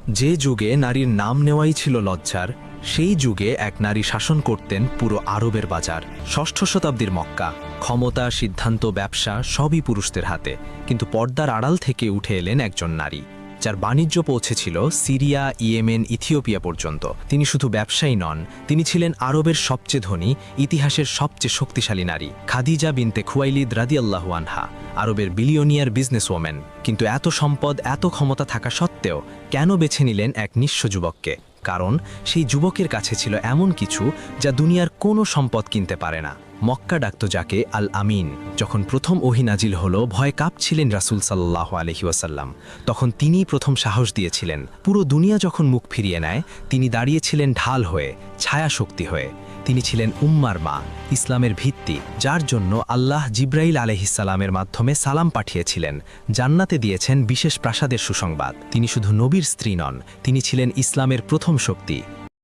যে যুগে নারীর নাম নেওয়াই ছিল লজ্জার, সেই যুগে এক নারী শাসন করতেন পুরো আরবের বাজার। ষষ্ঠ শতাব্দীর মক্কা, ক্ষমতা, সিদ্ধান্ত, ব্যবসা সবই পুরুষদের হাতে, কিন্তু পর্দার আড়াল থেকে উঠে এলেন একজন নারী, যার বাণিজ্য পৌঁছেছিল সিরিয়া, ইয়েমেন, ইথিওপিয়া পর্যন্ত। তিনি শুধু ব্যবসায়ী নন, তিনি ছিলেন আরবের সবচেয়ে ধনী, ইতিহাসের সবচেয়ে শক্তিশালী নারী। খাদিজা বিনতে খুয়াইলিদ রাদিয়াল্লাহু আনহা, আরবের বিলিয়নিয়ার বিজনেসওম্যান। কিন্তু এত সম্পদ, এত ক্ষমতা থাকা সত্ত্বেও কেন বেছে নিলেন এক নিঃস্ব যুবককে? কারণ সেই যুবকের কাছে ছিল এমন কিছু যা দুনিয়ার কোনো সম্পদ কিনতে পারে না। মক্কা ডাকত যাকে আল আমিন। যখন প্রথম ওহী নাজিল হলো, ভয় কাঁপছিলেন রাসূল সাল্লাল্লাহু আলাইহি ওয়াসাল্লাম। তখন তিনিই প্রথম সাহস দিয়েছিলেন। পুরো দুনিয়া যখন মুখ ফিরিয়ে নেয়, তিনি দাঁড়িয়েছিলেন ঢাল হয়ে, ছায়া শক্তি হয়ে। তিনি ছিলেন উম্মার মা, ইসলামের ভিত্তি, যার জন্য আল্লাহ জিব্রাইল আলাইহিস সালামের মাধ্যমে সালাম পাঠিয়েছিলেন, জান্নাতে দিয়েছেন বিশেষ প্রাসাদের সুসংবাদ। তিনি শুধু নবীর স্ত্রী নন, তিনি ছিলেন ইসলামের প্রথম শক্তি।